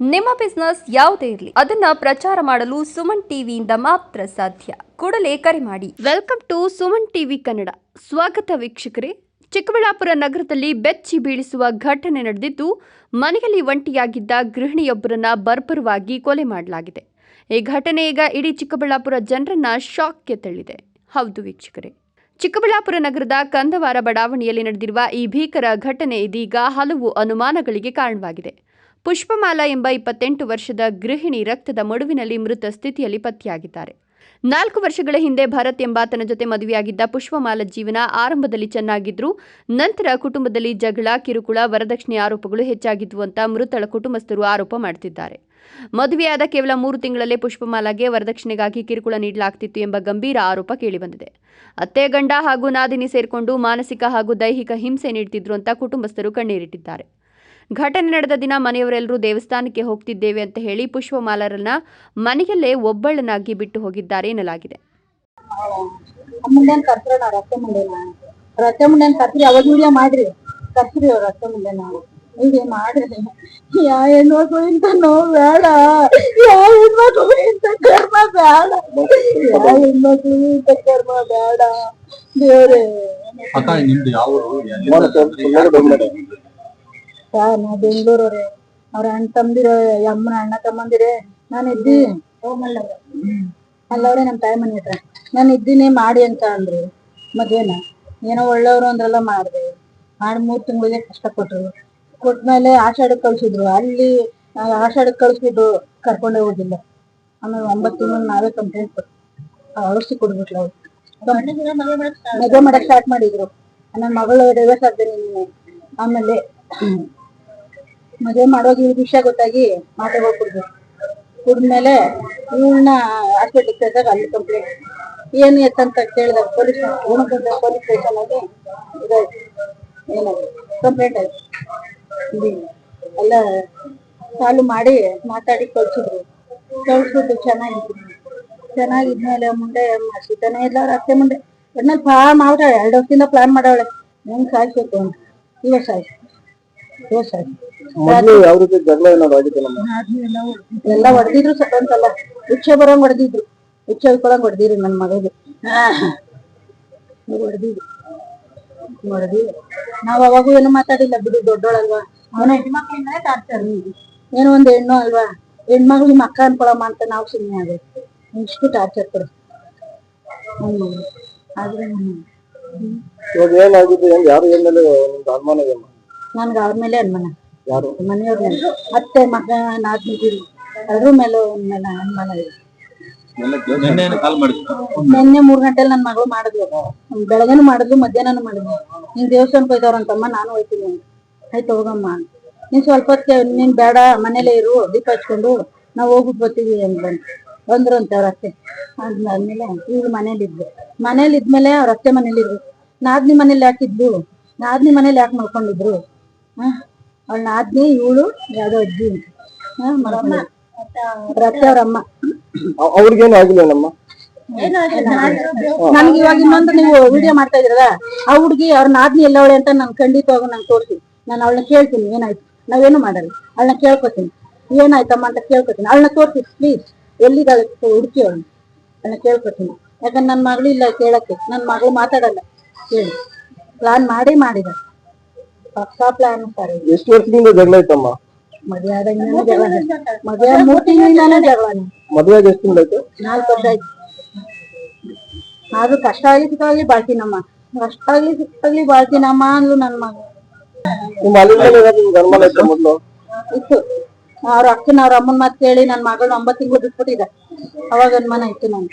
ನಿಮ್ಮ ಬಿಸ್ನೆಸ್ ಯಾವುದೇ ಇರಲಿ ಅದನ್ನ ಪ್ರಚಾರ ಮಾಡಲು ಸುಮನ್ ಟಿವಿಯಿಂದ ಮಾತ್ರ ಸಾಧ್ಯ. ಕೂಡಲೇ ಕರೆ ಮಾಡಿ. Welcome to Suman TV Kannada. ಸ್ವಾಗತ ವೀಕ್ಷಕರೇ. ಚಿಕ್ಕಬಳ್ಳಾಪುರ ನಗರದಲ್ಲಿ ಬೆಚ್ಚಿ ಬೀಳಿಸುವ ಘಟನೆ ನಡೆದಿದ್ದು, ಮನೆಯಲ್ಲಿ ಒಂಟಿಯಾಗಿದ್ದ ಗೃಹಿಣಿಯೊಬ್ಬರನ್ನ ಬರ್ಬರವಾಗಿ ಕೊಲೆ ಮಾಡಲಾಗಿದೆ. ಈ ಘಟನೆ ಈಗ ಇಡೀ ಚಿಕ್ಕಬಳ್ಳಾಪುರ ಜನರನ್ನ ಶಾಕ್ಗೆ ತಳ್ಳಿದೆ. ಹೌದು ವೀಕ್ಷಕರೇ, ಚಿಕ್ಕಬಳ್ಳಾಪುರ ನಗರದ ಕಂದವಾರ ಬಡಾವಣೆಯಲ್ಲಿ ನಡೆದಿರುವ ಈ ಭೀಕರ ಘಟನೆ ಇದೀಗ ಹಲವು ಅನುಮಾನಗಳಿಗೆ ಕಾರಣವಾಗಿದೆ. ಪುಷ್ಪಮಾಲಾ ಎಂಬ 28 ವರ್ಷದ ಗೃಹಿಣಿ ರಕ್ತದ ಮಡುವಿನಲ್ಲಿ ಮೃತ ಸ್ಥಿತಿಯಲ್ಲಿ ಪತ್ತೆಯಾಗಿದ್ದಾರೆ. 4 ವರ್ಷಗಳ ಹಿಂದೆ ಭರತ್ ಎಂಬಾತನ ಜೊತೆ ಮದುವೆಯಾಗಿದ್ದ ಪುಷ್ಪಮಾಲಾ ಜೀವನ ಆರಂಭದಲ್ಲಿ ಚೆನ್ನಾಗಿದ್ರು. ನಂತರ ಕುಟುಂಬದಲ್ಲಿ ಜಗಳ, ಕಿರುಕುಳ, ವರದಕ್ಷಿಣೆ ಆರೋಪಗಳು ಹೆಚ್ಚಾಗಿದ್ವು ಅಂತ ಮೃತಳ ಕುಟುಂಬಸ್ಥರು ಆರೋಪ ಮಾಡುತ್ತಿದ್ದಾರೆ. ಮದುವೆಯಾದ ಕೇವಲ 3 ತಿಂಗಳಲ್ಲೇ ಪುಷ್ಪಮಾಲಾಗೆ ವರದಕ್ಷಿಣೆಗಾಗಿ ಕಿರುಕುಳ ನೀಡಲಾಗ್ತಿತ್ತು ಎಂಬ ಗಂಭೀರ ಆರೋಪ ಕೇಳಿಬಂದಿದೆ. ಅತ್ತೆ, ಗಂಡ ಹಾಗೂ ನಾದಿನಿ ಸೇರಿಕೊಂಡು ಮಾನಸಿಕ ಹಾಗೂ ದೈಹಿಕ ಹಿಂಸೆ ನೀಡುತ್ತಿದ್ರು ಅಂತ ಕುಟುಂಬಸ್ಥರು ಕಣ್ಣೀರಿಟ್ಟಿದ್ದಾರೆ. ಘಟನೆ ನಡೆದ ದಿನ ಮನೆಯವರೆಲ್ಲರೂ ದೇವಸ್ಥಾನಕ್ಕೆ ಹೋಗ್ತಿದ್ದೇವೆ ಅಂತ ಹೇಳಿ ಪುಷ್ಪಮಾಲಾರನ್ನ ಮನೆಯಲ್ಲೇ ಒಬ್ಬಳನ್ನಾಗಿ ಬಿಟ್ಟು ಹೋಗಿದ್ದಾರೆ ಎನ್ನಲಾಗಿದೆ. ನಾ ಬೆಂಗಳೂರವ್ರೆ, ಅವ್ರ ಅಣ್ಣ ತಮ್ಮದಿರ, ಅಮ್ಮನ ಅಣ್ಣ ತಮ್ಮಂದಿರೆ, ನಾನು ಇದ್ದಿ ಅಲ್ಲವ್ರೆ ನಮ್ಮ ತಾಯಿ ಮನೆ ಹತ್ರ ನಾನು ಇದ್ದೀನಿ ಮಾಡಿ ಅಂತ ಅಂದ್ರು. ಮದ್ವೆನ ಏನೋ ಒಳ್ಳೆಯವರು ಅಂದ್ರೆಲ್ಲ ಮಾಡಿದೆ. ಮಾಡಿ 3 ತಿಂಗಳಿಗೆ ಕಷ್ಟಪಟ್ರು. ಕೊಟ್ಮೇಲೆ ಆಷಾಢಕ್ಕೆ ಕಳ್ಸಿದ್ರು. ಅಲ್ಲಿ ಆಷಾಢಕ್ಕೆ ಕಳ್ಸ್ಬಿಟ್ಟು ಕರ್ಕೊಂಡೇ ಹೋಗಿಲ್ಲ. ಆಮೇಲೆ 9 ತಿಂಗಳು ನಾವೇ ಕಂಪ್ಲೇಂಟ್ ಕೊಟ್ಟು ಔಷಧಿ ಕೊಡ್ಬಿಟ್ಲು. ಅವ್ರು ಮದುವೆ ಮಾಡಕ್ ಸ್ಟಾರ್ಟ್ ಮಾಡಿದ್ರು. ನನ್ನ ಮಗಳು ಡೈವರ್ಸ್ ಆಗ್ತೇನೆ ನೀನು. ಆಮೇಲೆ ಮದುವೆ ಮಾಡೋಗಿ ಈ ವಿಷಯ ಗೊತ್ತಾಗಿ ಮಾತಾಗ ಹೋಗ್ಬಿಡ್ಬೇಕು. ಕುಡ್ಮೇಲೆ ಇವಳನ್ನ ಹಾಸ್ಪಿಟ್ಲಿಗೆ ಸೇರಿದಾಗ ಅಲ್ಲಿ ಕಂಪ್ಲೇಂಟ್ ಏನು ಎತ್ತಂತ ಕೇಳಿದಾಗ ಪೊಲೀಸ್ ಸ್ಟೇಷನ್ ಆಗಿ ಇದಾಯ್ತು. ಏನಾಯ್ತು ಕಂಪ್ಲೇಂಟ್ ಆಯ್ತು. ಎಲ್ಲ ಚಾಲು ಮಾಡಿ ಮಾತಾಡಿ ಕಳ್ಸಿದ್ರು. ಕಳ್ಸ್ಬಿಟ್ಟು ಚೆನ್ನಾಗಿದ್ಮೇಲೆ ಮುಂದೆ ಮಾಡ್ಸಿತಾನೆ ಇಲ್ಲ. ಅತ್ತೆ ಮುಂದೆ ಒಟ್ನಲ್ಲಿ ಪ್ಲಾನ್ ಮಾಡ್ತಾಳೆ. 2 ವರ್ಷದಿಂದ ಪ್ಲಾನ್ ಮಾಡವಳೆ ಹೆಂಗ್ ಸಾಯ್ಬೇಕು ಅಂತ. ಇವಾಗ ಸಾಯ್ತು ಎಲ್ಲ ಹೊಡೆದಿದ್ರು. ಸತ್ತಂತಲ್ಲ ಭಿಕ್ಷೆ ಬರಂಗ್ ಹೊಡೆದಿದ್ರು. ಭಿಕ್ಷೆ ಕೊಡಂಗ್ ಹೊಡೆದಿದ್ರು. ನನ್ ಮಗಳಿಗೆ ಹೊಡೆದಿದ್ರು. ನಾವ್ ಅವಾಗೂ ಏನು ಮಾತಾಡಿಲ್ಲ ಬಿಡು, ದೊಡ್ಡೋಳಲ್ವಾ. ಏನೋ ಒಂದ್ ಹೆಣ್ಣು ಅಲ್ವಾ, ಹೆಣ್ಮಗಳು ನಿಮ್ಮ ಅಕ್ಕ ಅನ್ಕೊಳಮ್ಮ ಅಂತ ನಾವು ಸುಮ್ಮನೆ ಆಗಬೇಕು. ಇಷ್ಟು ಟಾರ್ಚರ್ ಕೊಡು. ಆದ್ರೆ ನನ್ಗೆ ಅವ್ರ ಮೇಲೆ ಅನುಮಾನ, ಮನೆಯವ್ರ ಮೇಲೆ, ಅತ್ತೆ, ಮಗ, ನಾದ್ನಿಗಿರಿ ಅದ್ರ ಮೇಲೆ ಅನುಮಾನ ಇದೆ. ನಿನ್ನೆ 3 ಗಂಟೆಲಿ ನನ್ ಮಗಳು ಮಾಡಿದ್ಲು. ಬೆಳಗ್ಗೆನು ಮಾಡಿದ್ಲು, ಮಧ್ಯಾಹ್ನನು ಮಾಡಿದ್ಲು. ನೀನ್ ದೇವಸ್ಥಾನಕ್ಕೆ ಹೋಯ್ತವ್ರಂತಮ್ಮ, ನಾನು ಹೋಯ್ತೀನಿ ಅಂತ. ಆಯ್ತು ಹೋಗಮ್ಮ, ನೀನ್ ಸ್ವಲ್ಪ ಹೊತ್ತಿಗೆ ನೀನ್ ಬೇಡ ಮನೇಲೇ ಇರು, ದೀಪ ಹಚ್ಕೊಂಡು ನಾವ್ ಹೋಗ್ಬಿಟ್ಟು ಬರ್ತೀವಿ ಅಂತ ಬಂದ್ರು ಅಂತ ಅವ್ರ ಅತ್ತೆ. ಅದಾದ್ಮೇಲೆ ಈಗ ಮನೇಲಿ ಇದ್ಮೇಲೆ ಅವ್ರ ಅತ್ತೆ ಮನೇಲಿ ಇದ್ರು. ನಾದ್ನಿ ಮನೇಲಿ ಯಾಕಿದ್ಲು, ನಾದ್ನಿ ಮನೇಲಿ ಯಾಕೆ ಮಾಡ್ಕೊಂಡಿದ್ರು. ಅವಳ ನಾದ್ನಿ, ಇವಳು ಯಾವ್ದೋ ಅಜ್ಜಿ ಅವ್ರಮ್ಮ. ಅವ್ರಿಗೇನು ಆಗಿಲ್ಲ ನಮ್ಮ ನನ್ಗೆ ಇವಾಗ ಇನ್ನೊಂದು ನೀವು ವಿಡಿಯೋ ಮಾಡ್ತಾ ಇದ್ರಲ್ಲ, ಆ ಹುಡ್ಗಿ ಅವ್ರ ನಾದ್ನಿ ಎಲ್ಲವಳೆ ಅಂತ ನನ್ ಖಂಡಿತವಾಗ ನಂಗೆ ತೋರಿಸಿ. ನಾನು ಅವಳನ್ನ ಕೇಳ್ತೀನಿ ಏನಾಯ್ತು. ನಾವೇನು ಮಾಡಲ್ಲ, ಅವಳನ್ನ ಕೇಳ್ಕೊತೀನಿ ಏನಾಯ್ತಮ್ಮ ಅಂತ ಕೇಳ್ಕೊತೀನಿ. ಅವಳನ್ನ ತೋರಿಸಿ ಪ್ಲೀಸ್, ಎಲ್ಲಿದ್ದಾಳೆ ಹುಡುಕಿ ಅವಳನ್ನ ಕೇಳ್ಕೊತೀನಿ. ಯಾಕಂದ್ರೆ ನನ್ ಮಗಳು ಇಲ್ಲ ಕೇಳಕ್ಕೆ. ನನ್ ಮಗಳು ಮಾತಾಡಲ್ಲ ಕೇಳಿ. ಪ್ಲಾನ್ ಮಾಡಿದ ಪಕ್ಕಾ ಪ್ಲಾನ್ ಸರ್. ಎಷ್ಟು ವರ್ಷದಿಂದ ಜಗಳ ಐತಮ್ಮ? ಮದುವೆ ಆದಾಗ ಮದುವೆ 3 ತಿಂಗಳಿಂದಾನೇ ಜಗಳ. ಮದುವೆ ಎಷ್ಟು ತಿಂಗಳು ಆಯ್ತು? 4 ವರ್ಷ ಆಯ್ತು. ಆದ್ರೂ ಕಷ್ಟ ಆಗ್ಲಿ ಸಿಕ್ಕಾಗ್ಲಿ ಬಾಳ್ತೀನಮ್ಮ, ಕಷ್ಟ ಆಗ್ಲಿ ಸಿಕ್ಕಾಗ್ಲಿ ಬಾಳ್ತೀನಮ್ಮ ಅಂದ್ಲು ನನ್ ಮಗ. ಇತ್ತು ಅವ್ರ ಅಕ್ಕನ ಅವ್ರ ಅಮ್ಮನ ಮಾತು ಕೇಳಿ ನನ್ ಮಗಳು 9 ತಿಂಗಳು ಬಿಟ್ಬಿಟ್ಟಿದ್ದ. ಅವಾಗ ಅನುಮಾನ ಇತ್ತು ನನ್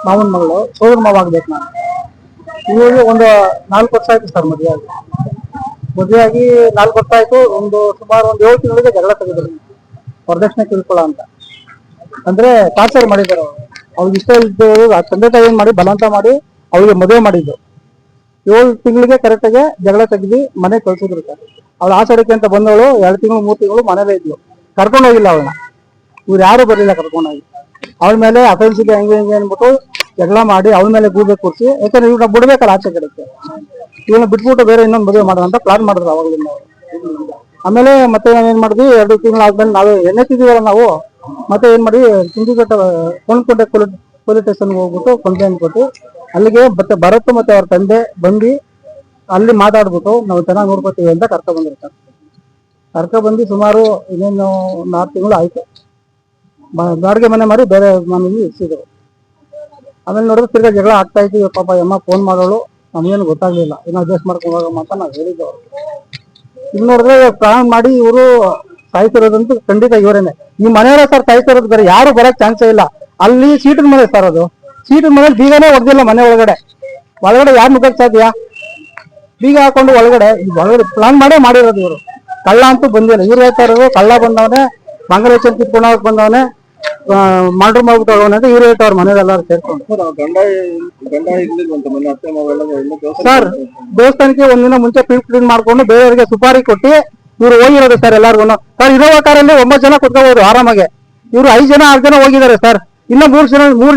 ಮಾವನ್ ಮಗಳು ಸೋದರ ಮಾವ ಆಗ್ಬೇಕು. ನಾನು ಇವಾಗ ಒಂದು 4 ವರ್ಷ ಆಯ್ತು ಸರ್ ಮದುವೆಯಾಗಿ 4 ವರ್ಷ ಆಯ್ತು. ಸುಮಾರು 7 ತಿಂಗಳಿಗೆ ಜಗಳ ತೆಗೆದ್ರು. ವರದಕ್ಷಿಣೆ ಕಿರುಕುಳ ಅಂತ ಅಂದ್ರೆ ಟಾರ್ಚರ್ ಮಾಡಿದ್ದಾರೆ. ಅವ್ರಿಗೆ ಇಷ್ಟ ಇದ್ದು ತಂದೆ ತಾಯಿ ಏನ್ ಮಾಡಿ ಬಲವಂತ ಮಾಡಿ ಅವ್ರಿಗೆ ಮದುವೆ ಮಾಡಿದ್ದು. 7 ತಿಂಗಳಿಗೆ ಕರೆಕ್ಟಾಗಿ ಜಗಳ ತೆಗೆದು ಮನೆ ಕಳ್ಸಿದ್ರು ಸರ್. ಅವಳು ಆಷಾಢಕ್ಕೆ ಅಂತ ಬಂದವಳು 2 ತಿಂಗಳು 3 ತಿಂಗಳು ಮನೇಲೇ ಇದ್ಲು. ಕರ್ಕೊಂಡು ಹೋಗಿಲ್ಲ ಅವಳನ್ನ. ಇವ್ರು ಯಾರು ಬರಲಿಲ್ಲ ಕರ್ಕೊಂಡೋಗಿ. ಅವಳ ಮೇಲೆ ಅಫೆನ್ಸ್ ಇದೆ ಹಂಗೆ ಅಂದ್ಬಿಟ್ಟು ಜಗಳ ಮಾಡಿ ಅವಳ ಮೇಲೆ ಗೂಬೆ ಕೂರಿಸಿ, ಯಾಕಂದ್ರೆ ಇವ್ರನ್ನ ಬಿಡ್ಬೇಕಲ್ಲ ಆಚೆ ಕಡೆಗೆ. ಇವನ್ನ ಬಿಟ್ಬಿಟ್ಟು ಬೇರೆ ಇನ್ನೊಂದು ಮದುವೆ ಮಾಡೋಣ ಅಂತ ಪ್ಲಾನ್ ಮಾಡಿದ್ರು ಅವಾಗಲಿಂದ ಅವ್ರು. ಆಮೇಲೆ ಮತ್ತೆ ನಾವೇನ್ ಮಾಡಿದ್ವಿ, 2 ತಿಂಗಳಾದ್ಮೇಲೆ ನಾವು ಎಣ್ಣೆ ತಿಂದಿವಲ್ಲ ನಾವು, ಮತ್ತೆ ಏನ್ ಮಾಡಿ ಸಿಂಧಿಘಟ್ಟ ಕೊಂಡ್ಕೊಂಡೆ ಪೊಲೀಸ್ ಸ್ಟೇಷನ್ಗೆ ಹೋಗ್ಬಿಟ್ಟು ಕಂಪ್ಲೇಂಟ್ ಕೊಟ್ಟು ಅಲ್ಲಿಗೆ ಮತ್ತೆ ಭರತ್ ಮತ್ತೆ ಅವ್ರ ತಂದೆ ಬಂದು ಅಲ್ಲಿ ಮಾತಾಡ್ಬಿಟ್ಟು ನಾವು ಚೆನ್ನಾಗಿ ನೋಡ್ಕೋತೀವಿ ಅಂತ ಕರ್ಕೊ ಬಂದಿರ್ತಾರೆ. ಕರ್ಕೊ ಬಂದು ಸುಮಾರು ಇನ್ನೇನು 4 ತಿಂಗಳು ಆಯ್ತು. ಬಾಡಿಗೆ ಮನೆ ಮಾಡಿ ಬೇರೆ ಮನೇಲಿ ಇರಿಸಿದ್ರು. ಆಮೇಲೆ ನೋಡಿದ್ರೆ ತಿರ್ಗಾ ಜಗಳ ಆಗ್ತಾ ಇದ್ವಿ. ಪಾಪ ಅಮ್ಮ ಫೋನ್ ಮಾಡೋಳು, ನಮ್ಗೇನು ಗೊತ್ತಾಗ್ಲಿಲ್ಲ, ಇನ್ನು ಅಡ್ಜಸ್ಟ್ ಮಾಡ್ಕೊಂಡು ಹೋಗಮ್ಮ ಅಂತ ನಾವು ಹೇಳಿದ್ದು. ಇಲ್ಲಿ ನೋಡಿದ್ರೆ ಪ್ಲಾನ್ ಮಾಡಿ ಇವರು ಸಾಯ್ತಿರೋದಂತೂ ಖಂಡಿತ ಇವರೇನೆ. ಈ ಮನೆಯವರ ಸರ್ ಸಾಯ್ತಿರೋದು, ಬೇರೆ ಯಾರು ಬರಕ್ ಚಾನ್ಸೇ ಇಲ್ಲ. ಅಲ್ಲಿ ಸೀಟಿನ ಮನೆ ಸರ್, ಅದು ಸೀಟಿನ ಮನೆ ಬೀಗನೇ ಹೊಡೆದಿಲ್ಲ ಮನೆ ಒಳಗಡೆ ಯಾರು ನುಗ್ಗಕ್ ಸಾಧ್ಯ? ಬೀಗ ಹಾಕೊಂಡು ಒಳಗಡೆ ಪ್ಲಾನ್ ಮಾಡೇ ಮಾಡಿರೋದು ಇವರು. ಕಳ್ಳ ಅಂತೂ ಬಂದಿಲ್ಲ. ಇವ್ರು ಹೇಳ್ತಾ ಇರೋದು ಕಳ್ಳ ಬಂದವನೇ, ಮಂಗಲೇಶನ್ ಕಿತ್ಕೊಂಡೋಗಕ್ ಬಂದವನೇ, ಮಾಡ್ರು ಮಾಡ್ಬಿಟ್ಟು ಹೋಗೋಣ ಅಂತ ಇವ್ರು ಹೇಳ್ತಾವ್ರ ಮನೆಯಲ್ಲೆಲ್ಲರೂ ಸೇರ್ಕೊಂಡು. ಸರ್ ದೇವಸ್ಥಾನಕ್ಕೆ ಒಂದಿನ ಮುಂಚೆ ಕ್ಲೀನ್ ಮಾಡ್ಕೊಂಡು ಬೇರೆಯವರಿಗೆ ಸುಪಾರಿ ಕೊಟ್ಟು ಇವ್ರು ಹೋಗಿರೋದು ಸರ್ ಎಲ್ಲಾರ್ಗು. ಸರ್ ಇನೋವಾ ಕಾರಲ್ಲಿ 9 ಜನ ಕುತ್ಕೋಬಹುದು ಆರಾಮಾಗೆ. ಇವ್ರು 5 ಜನ 6 ಜನ ಹೋಗಿದ್ದಾರೆ ಸರ್. ಇನ್ನ 3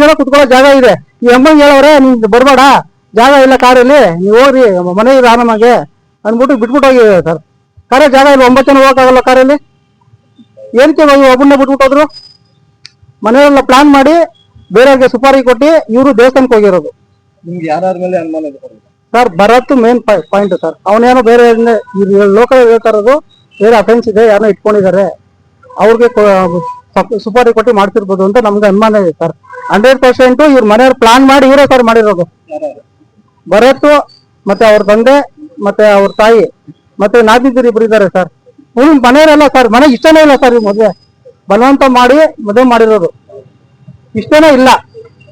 ಜನ ಕುತ್ಕೊಳ್ಳೋ ಜಾಗ ಇದೆ. ಈ ಅಮ್ಮಂಗೆ ಹೇಳವ್ರೆ, ನೀನ್ ಬರ್ಬೇಡ, ಜಾಗ ಇಲ್ಲ ಕಾರಲ್ಲಿ, ನೀವು ಹೋಗ್ರಿ ಮನೆ ಇದೆ ಆರಾಮಾಗೆ ಅಂದ್ಬಿಟ್ಟು ಬಿಟ್ಬಿಟ್ಟು ಹೋಗಿದ್ದಾರೆ ಸರ್. ಕಾರೇ ಜಾಗ ಇಲ್ಲ, 9 ಜನ ಹೋಗಕ್ಕಾಗಲ್ಲ ಕಾರಲ್ಲಿ. ಏನಕ್ಕೆ ಒಬ್ಬನ್ನ ಬಿಟ್ಬಿಟ್ಟು ಹೋದ್ರು? ಮನೆಯಲ್ಲ ಪ್ಲಾನ್ ಮಾಡಿ ಬೇರೆಯವ್ರಿಗೆ ಸುಪಾರಿ ಕೊಟ್ಟು ಇವರು ದೇವಸ್ಥಾನಕ್ಕೆ ಹೋಗಿರೋದು. ನಿಮ್ಗೆ ಯಾರ ಮೇಲೆ ಅನುಮಾನ ಇದೆ sir? Bharat main point sir. ಅವನೇನೋ ಬೇರೆ ಲೋಕಲ್ ಹೇಳ್ತಾ ಇರೋದು ಬೇರೆ ಅಫೆನ್ಸ್ ಇದೆ, ಯಾರನ್ನ ಇಟ್ಕೊಂಡಿದ್ದಾರೆ, ಅವ್ರಿಗೆ ಸುಪಾರಿ ಕೊಟ್ಟು ಮಾಡ್ತಿರ್ಬೋದು ಅಂತ ನಮ್ಗೆ ಅನುಮಾನ ಇದೆ ಸರ್. 100% ಇವ್ರ ಮನೆಯವ್ರು ಪ್ಲಾನ್ ಮಾಡಿ ಇವರೇ ಸರ್ ಮಾಡಿರೋದು. ಭರತ್ ಮತ್ತೆ ಅವ್ರ ತಂದೆ ಮತ್ತೆ ಅವ್ರ ತಾಯಿ ಮತ್ತೆ ನಾದಿದ್ರು ಇಬ್ರು ಇದ್ದಾರೆ ಸರ್. ಮನೆಯವರೆಲ್ಲ ಸರ್, ಮನೆಗೆ ಇಷ್ಟನೇ ಇಲ್ಲ ಸರ್. ಈ ಮದುವೆ ಬಲವಂತ ಮಾಡಿ ಮದುವೆ ಮಾಡಿರೋದು, ಇಷ್ಟನೇ ಇಲ್ಲ.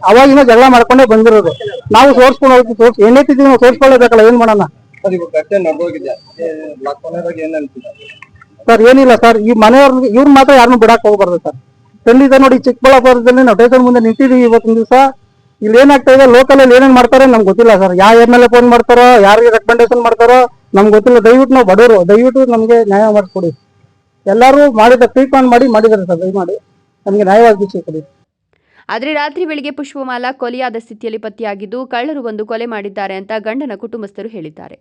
ಅವಾಗಿನ ಜಗಳ ಮಾಡ್ಕೊಂಡೇ ಬಂದಿರೋದು. ನಾವು ಸೋರ್ಸ್ಕೊಂಡು ಹೋಗಿ ಎಣ್ಣೆ ತಿದ್ದೀವಿ, ನಾವು ಸೋರ್ಸ್ಕೊಳ್ಳೇಬೇಕಲ್ಲ, ಏನ್ ಮಾಡೋಣ ಸರ್? ಏನಿಲ್ಲ ಸರ್, ಈ ಮನೆಯವ್ರಿಗೆ ಇವ್ರು ಮಾತ್ರ ಯಾರನ್ನೂ ಬಿಡಕ್ ಹೋಗ್ಬಾರ್ದು ಸರ್. ಖಂಡಿತ ನೋಡಿ, ಚಿಕ್ಕಬಳ್ಳಾಪುರದಲ್ಲಿ ನಾವು ಸ್ಟೇಷನ್ ಮುಂದೆ ನಿಂತಿದೀವಿ ಇವತ್ತಿನ ದಿವಸ. ಇಲ್ಲಿ ಏನಾಗ್ತಾ ಇದೆ, ಲೋಕಲ್ ಅಲ್ಲಿ ಏನೇನ್ ಮಾಡ್ತಾರೆ ನಮ್ಗೆ ಗೊತ್ತಿಲ್ಲ ಸರ್. ಯಾವ ಎಮ್ಎಲ್ಎ ಫೋನ್ ಮಾಡ್ತಾರೋ, ಯಾರಿಗೆ ರೆಕಮೆಂಡೇಶನ್ ಮಾಡ್ತಾರೋ ನಮ್ಗೆ ಗೊತ್ತಿಲ್ಲ. ದಯವಿಟ್ಟು ನಾವು ಬಡವರು, ದಯವಿಟ್ಟು ನಮ್ಗೆ ನ್ಯಾಯ ಮಾಡಿಸ್ಕೊಡಿ. ಎಲ್ಲರೂ ಮಾಡಿದ ಪ್ರೀಪಾನ್ ಮಾಡಿದ್ದಾರೆ ಸರ್, ದಯಮಾಡಿ ನಮ್ಗೆ ನ್ಯಾಯವಾಗಿ ಕೊಡಿ. ಆದರೆ ರಾತ್ರಿ ವೇಳೆಗೆ ಪುಷ್ಪಮಾಲಾ ಕೊಲೆಯಾದ ಸ್ಥಿತಿಯಲ್ಲಿ ಪತ್ತೆಯಾಗಿದ್ದು, ಕಳ್ಳರು ಬಂದು ಕೊಲೆ ಮಾಡಿದ್ದಾರೆ ಅಂತ ಗಂಡನ ಕುಟುಂಬಸ್ಥರು ಹೇಳಿದ್ದಾರೆ.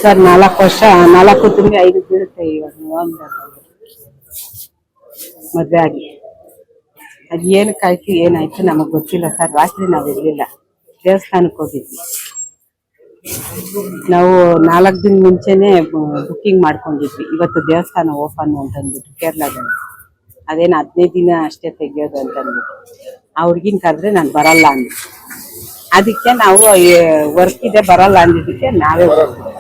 ಸರ್ 4 ವರ್ಷ, 4 ತಿಂಗಳು 5 ಬೀಳುತ್ತೆ ಇವಾಗ ಮದ್ವೆ ಆಗಿ. ಅದ್ ಏನಕ್ಕಾಯ್ತು ಏನಾಯ್ತು ನಮಗ್ ಗೊತ್ತಿಲ್ಲ ಸರ್. ರಾತ್ರಿ ನಾವ್ ಇರ್ಲಿಲ್ಲ, ದೇವಸ್ಥಾನಕ್ಕೆ ಹೋಗಿದ್ವಿ ನಾವು. 4 ದಿನ ಮುಂಚೆನೆ ಬುಕ್ಕಿಂಗ್ ಮಾಡ್ಕೊಂಡಿದ್ವಿ. ಇವತ್ತು ದೇವಸ್ಥಾನ ಓಪನ್ ಅಂತಂದ್ಬಿಟ್ಟು ಕೇರಳದಲ್ಲಿ. ಅದೇನು 15 ದಿನ ಅಷ್ಟೇ ತೆಗಿಯೋದು ಅಂತಂದ್ಬಿಟ್ಟು ಆ ಹುಡ್ಗಿನ ಕರೆದ್ರೆ ನಾನು ಬರಲ್ಲ ಅಂದ್ವಿ. ಅದಕ್ಕೆ ನಾವು ವರ್ಕ್ ಇದೆ ಬರಲ್ಲ ಅಂದಿದ್ದಕ್ಕೆ ನಾವೇ ಹೋಗ್ತೀವಿ.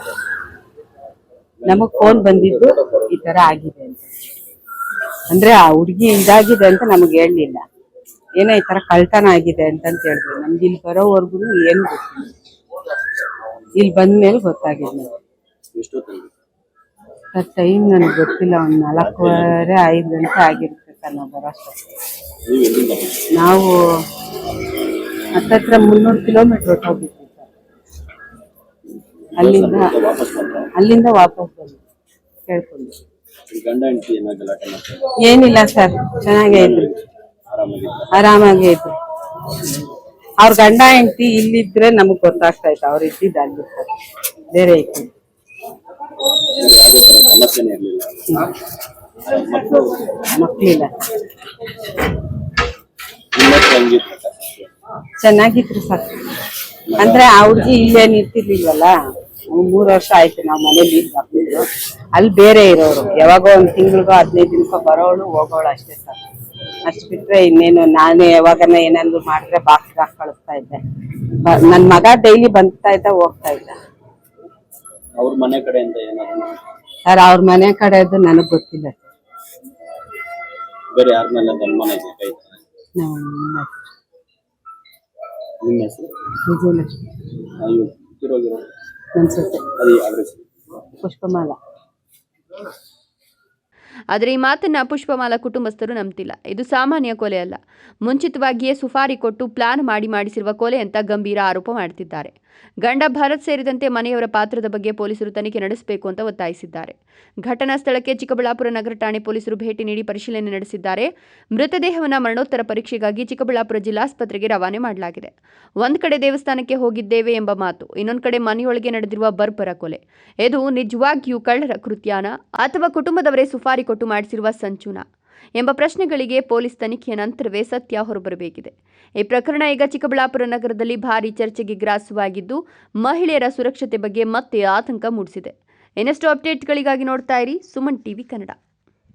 ನಮಗ್ ಫೋನ್ ಬಂದಿದ್ದು ಈ ತರ ಆಗಿದೆ ಅಂತ. ಅಂದ್ರೆ ಆ ಹುಡ್ಗಿ ಇದಾಗಿದೆ ಅಂತ ನಮಗ್ ಹೇಳಲಿಲ್ಲ. ಏನೋ ಈ ತರ ಕಳ್ತನ ಆಗಿದೆ ಅಂತ ಹೇಳಿದ್ರು. ನಮ್ಗೆ ಇಲ್ಲಿ ಬರೋವರ್ಗು ಏನು ಗೊತ್ತಿಲ್ಲ. ಇಲ್ಲಿ ಬಂದ್ಮೇಲೆ ಗೊತ್ತಾಗಿದೆ. ಸರ್ ಟೈಮ್ ನನಗೆ ಗೊತ್ತಿಲ್ಲ, ಒಂದು 4:15 5 ಗಂಟೆ ಆಗಿರುತ್ತೆ ಸರ್ ನಾವು ಬರೋಷ್ಟು. ನಾವು ಹತ್ತತ್ರ 300 ಕಿಲೋಮೀಟರ್ ಹೊಟ್ಟೋಗಿದ್ವಿ ಸರ್. ಅಲ್ಲಿಂದ ವಾಪಸ್ ಬಂದ್ವಿ ಕೇಳ್ಕೊಂಡು. ಏನಿಲ್ಲ ಸರ್, ಚೆನ್ನಾಗೇ ಇದ್ರು, ಆರಾಮಾಗೇ ಇದ್ರು. ಅವ್ರ ಗಂಡ ಹೆಂಡತಿ ಇಲ್ಲಿದ್ರೆ ನಮಗ್ ಗೊತ್ತಾಗ್ತಾ ಇತ್ತು, ಅವ್ರು ಇದ್ದಿದ್ದು ಅಲ್ಲಿ ಸರ್, ಬೇರೆ ಇತ್ತು. ಮಕ್ಳಿಲ್ಲ, ಚೆನ್ನಾಗಿದ್ರು ಸರ್. ಅಂದ್ರೆ ಆ ಹುಡ್ಗಿ ಇಲ್ಲೇನ್ ಇರ್ತಿರ್ಲಿಲ್ವಲ್ಲ, 3 ವರ್ಷ ಆಯ್ತು ನಾವು ಮನೇಲಿ ಹಾಕಿದ್ರು. ಅಲ್ಲಿ ಬೇರೆ ಇರೋರು, ಯಾವಾಗೋ 1 ತಿಂಗಳಿಗೋ 15 ದಿನಕ್ಕೋ ಬರೋಳು ಹೋಗೋಳು ಅಷ್ಟೇ ಸರ್. ಅಷ್ಟು ಬಿಟ್ರೆ ಇನ್ನೇನು. ನಾನೇ ಯಾವಾಗನ ಏನಾದ್ರು ಮಾಡಿದ್ರೆ ಬಾಕ್ಸ್ ಹಾಕಿ ಕಳಿಸ್ತಾ ಇದ್ದೆ. ನನ್ ಮಗ ಡೈಲಿ ಬಂದ್ತಾ ಇದ್ದ ಹೋಗ್ತಾ ಇದ್ದ. ಅವ್ರ ಮನೆ ಕಡೆಯಿಂದ ಏನಾದ್ರು ಸರ್ ಅವ್ರ ಮನೆ ಕಡೆದು ನನಗ್ ಗೊತ್ತಿಲ್ಲ ಸರ್. ಬೇರೆ ಯಾರ ಮೇಲೆ ಅನುಮಾನ ಇದೆ? ನಿಮ್ಮ ಹೆಸರು? ವಿಜಯಲಕ್ಷ್ಮಿ ತಿರೋಗಿರೋ ಅನ್ಸುತ್ತೆ. ಅದು ಅಡ್ರೆಸ್? ಪುಷ್ಪಮಾಲಾ. ಆದರೆ ಈ ಮಾತನ್ನ ಪುಷ್ಪಮಾಲಾ ಕುಟುಂಬಸ್ಥರು ನಂಬ್ತಿಲ್ಲ. ಇದು ಸಾಮಾನ್ಯ ಕೊಲೆ ಅಲ್ಲ, ಮುಂಚಿತವಾಗಿಯೇ ಸುಪಾರಿ ಕೊಟ್ಟು ಪ್ಲಾನ್ ಮಾಡಿಸಿರುವ ಕೊಲೆ ಅಂತ ಗಂಭೀರ ಆರೋಪ ಮಾಡುತ್ತಿದ್ದಾರೆ. ಗಂಡ ಭರತ್ ಸೇರಿದಂತೆ ಮನೆಯವರ ಪಾತ್ರದ ಬಗ್ಗೆ ಪೊಲೀಸರು ತನಿಖೆ ನಡೆಸಬೇಕು ಅಂತ ಒತ್ತಾಯಿಸಿದ್ದಾರೆ. ಘಟನಾ ಸ್ಥಳಕ್ಕೆ ಚಿಕ್ಕಬಳ್ಳಾಪುರ ನಗರ ಠಾಣೆ ಪೊಲೀಸರು ಭೇಟಿ ನೀಡಿ ಪರಿಶೀಲನೆ ನಡೆಸಿದ್ದಾರೆ. ಮೃತದೇಹವನ್ನು ಮರಣೋತ್ತರ ಪರೀಕ್ಷೆಗಾಗಿ ಚಿಕ್ಕಬಳ್ಳಾಪುರ ಜಿಲ್ಲಾಸ್ಪತ್ರೆಗೆ ರವಾನೆ ಮಾಡಲಾಗಿದೆ. ಒಂದ್ ಕಡೆ ದೇವಸ್ಥಾನಕ್ಕೆ ಹೋಗಿದ್ದೇವೆ ಎಂಬ ಮಾತು, ಇನ್ನೊಂದು ಕಡೆ ಮನೆಯೊಳಗೆ ನಡೆದಿರುವ ಬರ್ಬರ ಕೊಲೆ. ಇದು ನಿಜವಾಗಿಯೂ ಕಳ್ಳರ ಕೃತ್ಯನಾ ಅಥವಾ ಕುಟುಂಬದವರೇ ಸುಪಾರಿ ಕೊಟ್ಟು ಮಾಡಿಸಿರುವ ಸಂಚುನಾ ಎಂಬ ಪ್ರಶ್ನೆಗಳಿಗೆ ಪೊಲೀಸ್ ತನಿಖೆಯ ನಂತರವೇ ಸತ್ಯ ಹೊರಬರಬೇಕಿದೆ. ಈ ಪ್ರಕರಣ ಈಗ ಚಿಕ್ಕಬಳ್ಳಾಪುರ ನಗರದಲ್ಲಿ ಭಾರೀ ಚರ್ಚೆಗೆ ಗ್ರಾಸವಾಗಿದ್ದು, ಮಹಿಳೆಯರ ಸುರಕ್ಷತೆ ಬಗ್ಗೆ ಮತ್ತೆ ಆತಂಕ ಮೂಡಿಸಿದೆ. ಇನ್ನಷ್ಟು ಅಪ್ಡೇಟ್ಗಳಿಗಾಗಿ ನೋಡ್ತಾ ಇರಿ ಸುಮನ್ ಟಿವಿ ಕನ್ನಡ.